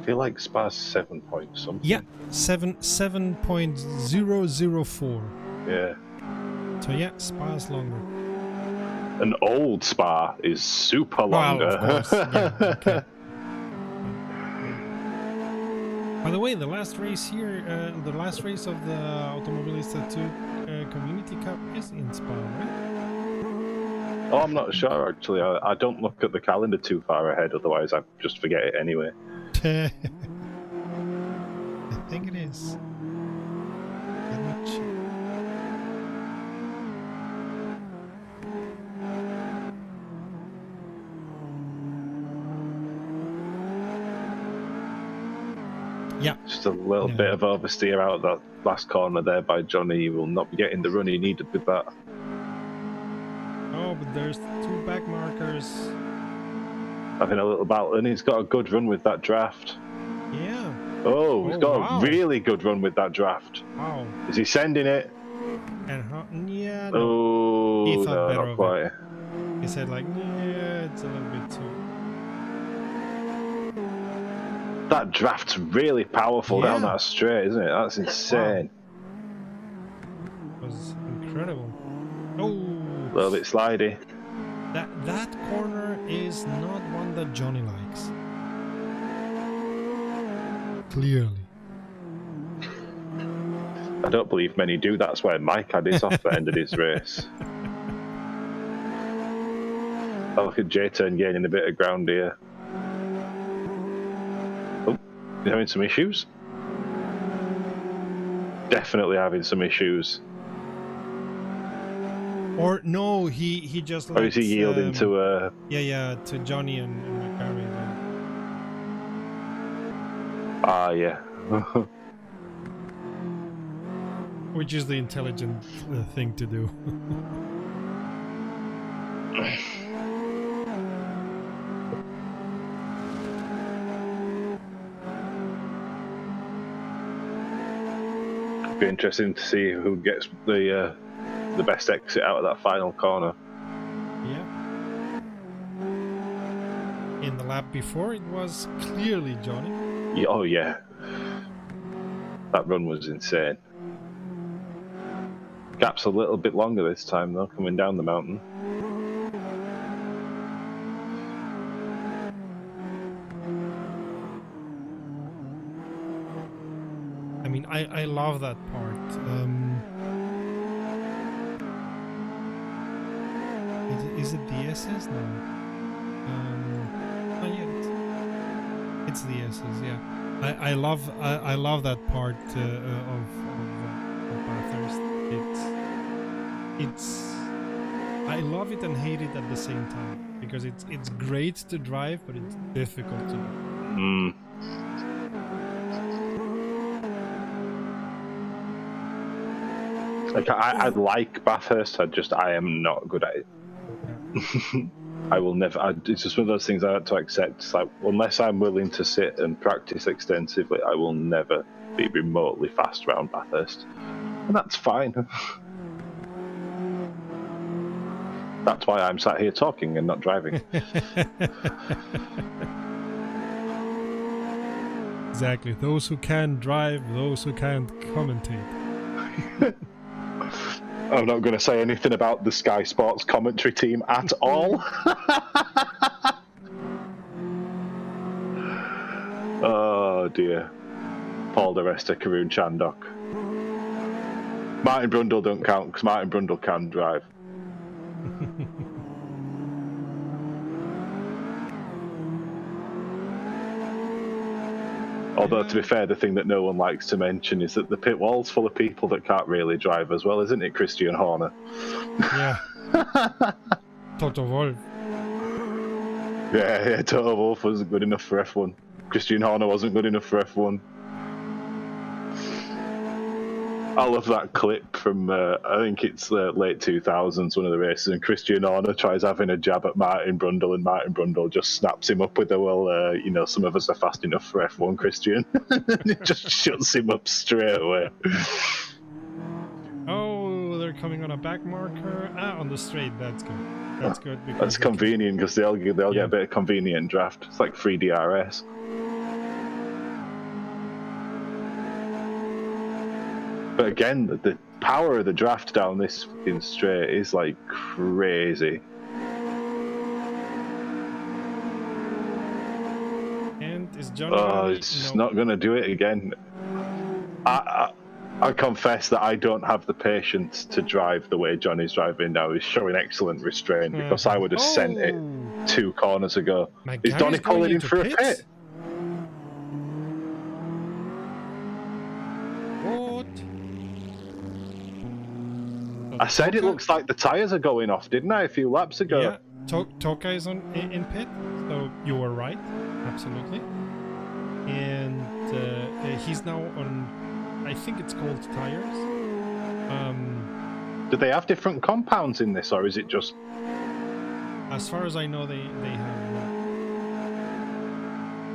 feel like Spa's 7 point something. Yeah, 7.004. Yeah. So yeah, Spa's longer. An old Spa is super longer. Well, of course. Yeah, okay. By the way, the last race here, the last race of the Automobilista 2 Community Cup is in Spa, right? Oh, I'm not sure actually. I don't look at the calendar too far ahead, otherwise I just forget it anyway. I think it is. Let me check. Yeah. Just a little Yeah. bit of oversteer out of that last corner there by Johnny. He will not be getting the run he needed with that. Oh, but there's 2 back markers. Having a little battle, and he's got a good run with that draft. Yeah. Oh, he's got wow. a really good run with that draft. Wow. Is he sending it? And how? Yeah. No. Oh, He thought no, better not of quite. it. He said like, yeah, it's a little bit too. That draft's really powerful down Yeah. that straight, isn't it? That's insane. It was incredible. Oh. A little bit slidey. That corner is not one that Johnny likes. Clearly. I don't believe many do. That's why Mike had his off the end of his race. Oh, look at J-Turn gaining a bit of ground here. Oh, he's having some issues. Definitely having some issues. Or no, he just. Or is he yielding to a? Yeah, to Johnny and McCarry. Ah, yeah. Which is the intelligent thing to do. Be interesting to see who gets the best exit out of that final corner. Yeah. In the lap before, it was clearly Johnny. Yeah, oh yeah, that run was insane. Gap's a little bit longer this time though, coming down the mountain. I mean, I love that part. Is it the SS? No. Oh yeah, it's the SS. Yeah. I love that part of Bathurst. It's I love it and hate it at the same time because it's great to drive, but it's difficult to do. Like I like Bathurst, I am not good at it. I will never. It's just one of those things I have to accept. It's like unless I'm willing to sit and practice extensively, I will never be remotely fast around Bathurst, and that's fine. That's why I'm sat here talking and not driving. Exactly. Those who can drive, those who can't commentate. I'm not going to say anything about the Sky Sports commentary team at all. Oh dear. Paul de Resta, Karun Chandok. Martin Brundle don't count because Martin Brundle can drive. Although, to be fair, the thing that no one likes to mention is that the pit wall's full of people that can't really drive as well, isn't it, Christian Horner? Yeah. Toto Wolff. Yeah, Toto Wolff wasn't good enough for F1. Christian Horner wasn't good enough for F1. I love that clip from, I think it's late 2000s, one of the races, and Christian Horner tries having a jab at Martin Brundle, and Martin Brundle just snaps him up with a, well, you know, some of us are fast enough for F1, Christian. It just shuts him up straight away. Oh, they're coming on a back marker. On the straight, that's good. That's good. That's convenient, because they'll get a bit of convenient draft. It's like free DRS. But again, the power of the draft down this fucking straight is like crazy. And is Johnny? Oh, it's not going to do it again. I confess that I don't have the patience to drive the way Johnny's driving now. He's showing excellent restraint because I would have sent it 2 corners ago. Is Donny pulling in for a pit? I said it looks like the tyres are going off, didn't I, a few laps ago? Yeah, Toka is in pit, so you were right, absolutely. and he's now on, I think it's called tires. Do they have different compounds in this, or is it just? As far as I know, they have.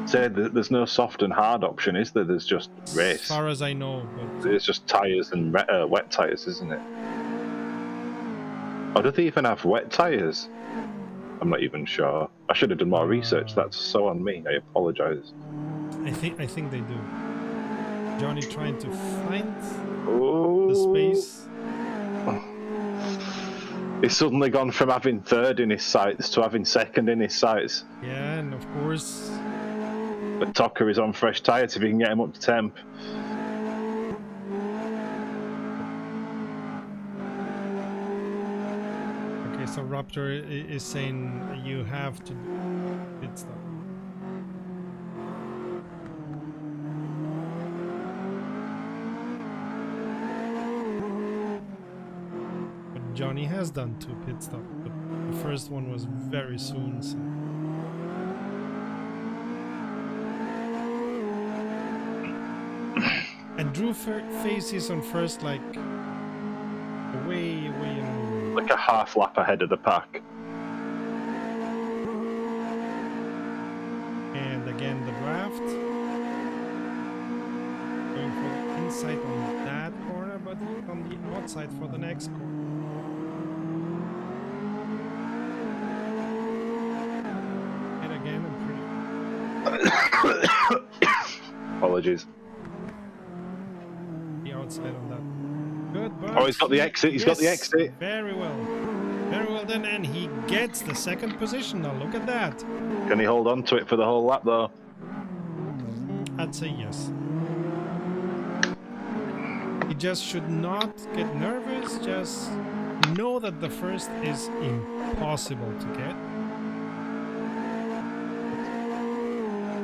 Say there's no soft and hard option, is there? There's just race. As far as I know, but It's just tires and wet tires, isn't it? Or do they even have wet tires? I'm not even sure. I should have done more research. That's so on me. I apologise. I think they do. Johnny trying to find Oh. the space. He's suddenly gone from having third in his sights to having second in his sights. Yeah, and of course. But Tucker is on fresh tyres if he can get him up to temp. Okay, so Raptor is saying you have to do pit stop. But Johnny has done 2 pit stops, but the first one was very soon. So. And Drew faces on first, like way in. Like a half lap ahead of the pack. And again, the draft. Going for the inside on that corner, but on the outside for the next corner. And again, I'm pretty. Apologies. The outside on that. Good, but Oh, he's got the exit. He's got the exit. Very well. Very well done, and he gets the second position now. Look at that. Can he hold on to it for the whole lap, though? I'd say yes. He just should not get nervous. Just know that the first is impossible to get.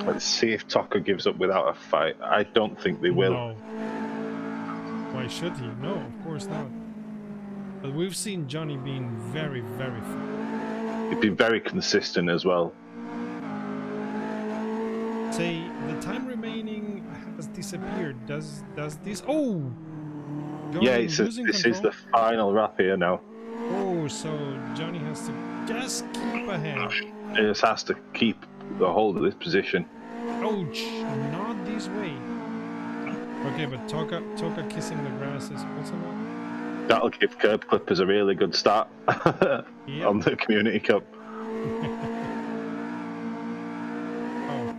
Let's see if Tucker gives up without a fight. I don't think they will. No. Why should he? No, of course not. But we've seen Johnny being very, very fast. He'd be very consistent as well. Say the time remaining has disappeared. Does this? Oh, Johnny Yeah, this is the final lap here now. Oh, so Johnny has to just keep ahead. He just has to keep the hold of this position. Ouch! Not this way. Okay, but Toka kissing the grass is also not. That'll give Curb Clippers a really good start on the Community Cup. Oh.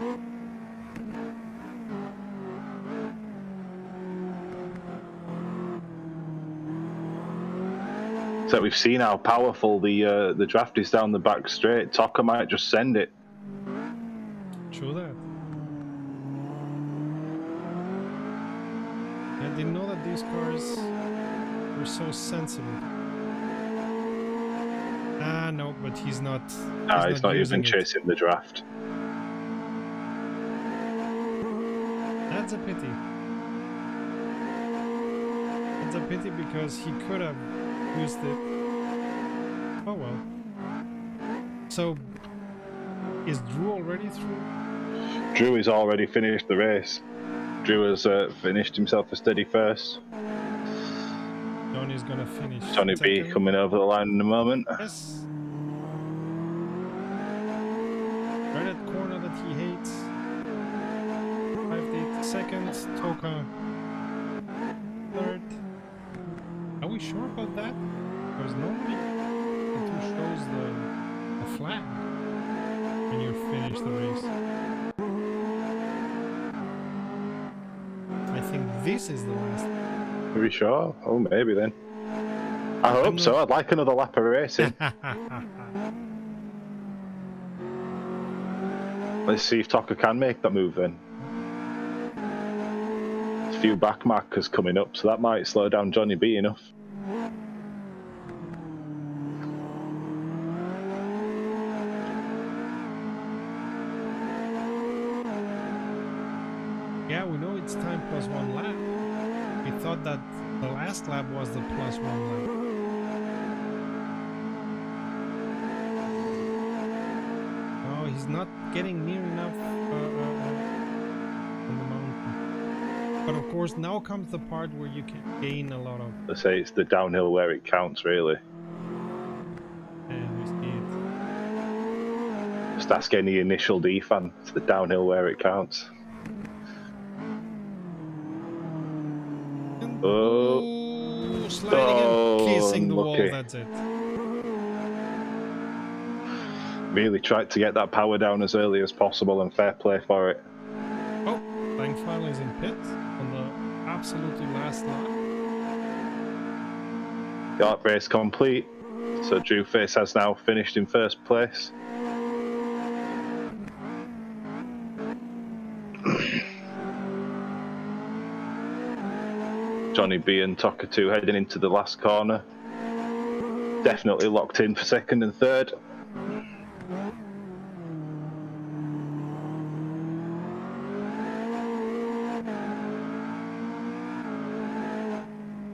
So we've seen how powerful the draft is down the back straight. Toka might just send it. True that. I didn't know that these cars were so sensitive. Ah, no, but he's not. He's not even using it. chasing the draft. That's a pity. That's a pity because he could have used it. Oh well. So, is Drew already through? Drew has already finished the race. Drew has finished himself a steady first. Johnny's gonna finish. Johnny B second. coming over the line in a moment. Yes. Right at corner that he hates. 5 seconds. Toka third. Are we sure about that? Because normally it shows the flag when you finish the race. I think this is the last. Are we sure? Oh, maybe then. I hope so. I'd like another lap of racing. Let's see if Toka can make that move then. There's a few back markers coming up, so that might slow down Johnny B enough. Yeah, we know it's time plus 1 lap. We thought that the last lap was the plus 1 lap. Oh, he's not getting near enough But of course, now comes the part where you can gain a lot of. I say it's the downhill where it counts, really. And we see it. Just ask any initial D fan. It's the downhill where it counts. And Oh, sliding and kissing the wall. unlucky. That's it. Really tried to get that power down as early as possible, and fair play for it. Oh, Langfile is in pit on the absolutely last lap. Got race complete. So Drewface has now finished in first place. Johnny B and Tokatu heading into the last corner. Definitely locked in for second and third.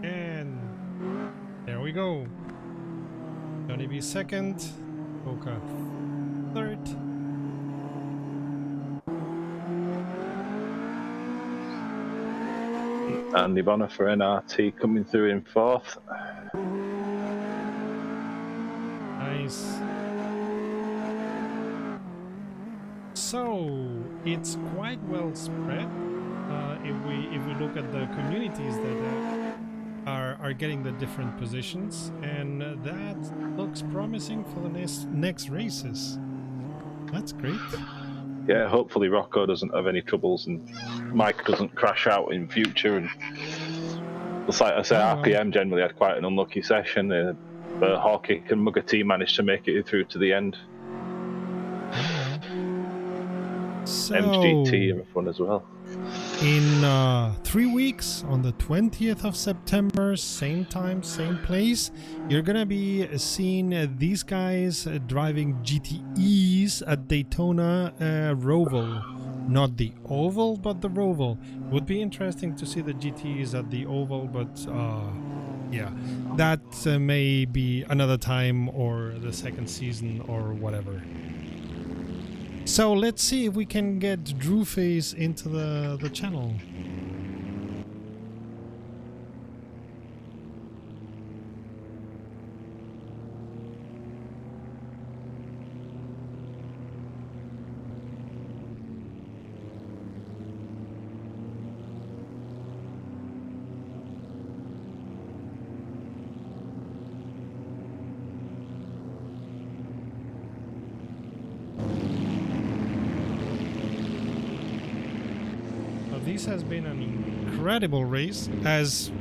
And there we go. Johnny B second, Oka third. Andy Bonner for NRT coming through in fourth. Nice. So it's quite well spread. If we look at the communities that are getting the different positions, and that looks promising for the next races. That's great. Yeah, hopefully Rocco doesn't have any troubles and Mike doesn't crash out in future. And like I say, RPM generally had quite an unlucky session, but Hawkey and Mugger T managed to make it through to the end. So, MGT in front as well. in 3 weeks, on the 20th of September, same time, same place, you're gonna be seeing these guys driving GTEs at Daytona Roval. Not the oval, but the Roval. Would be interesting to see the GTEs at the oval, but yeah, that may be another time or the second season or whatever. So let's see if we can get Drewface into the channel. This has been an incredible race, as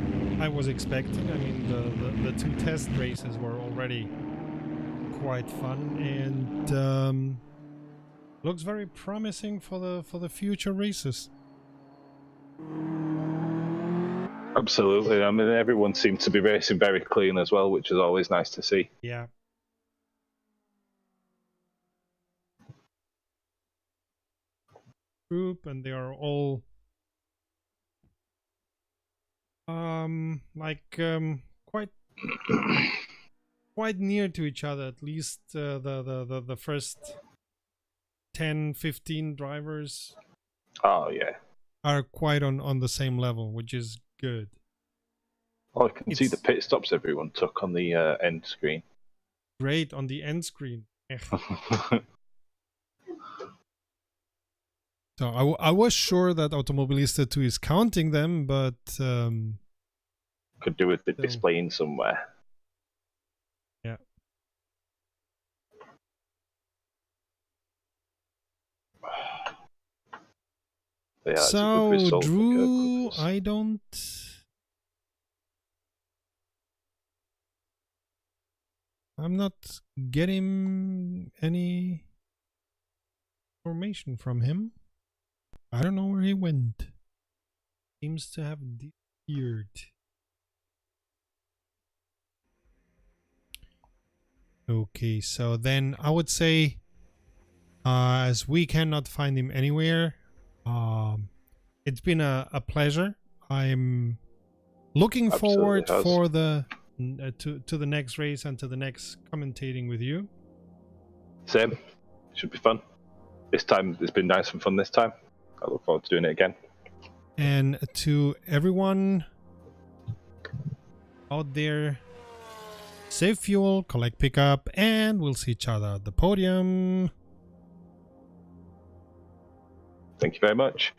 I was expecting. I mean, the two test races were already quite fun, and looks very promising for the future races. Absolutely. I mean, everyone seemed to be racing very clean as well, which is always nice to see. Yeah. Group, and they are all quite near to each other. At least the first 10-15 drivers Oh, yeah. are quite on the same level, which is good. Oh, I can see the pit stops everyone took on the end screen. Great on the end screen. So I was sure that Automobilista 2 is counting them, but Could do with the displaying somewhere. Yeah. Yeah, it's a good So result for Drew, Kirk I don't. I'm not getting any information from him. I don't know where he went. Seems to have disappeared. Okay, so then I would say, as we cannot find him anywhere, it's been a pleasure. I'm looking forward for the to the next race and to the next commentating with you. Same. Should be fun. This time, it's been nice and fun this time. I look forward to doing it again. And to everyone out there, save fuel, collect pickup, and we'll see each other at the podium. Thank you very much.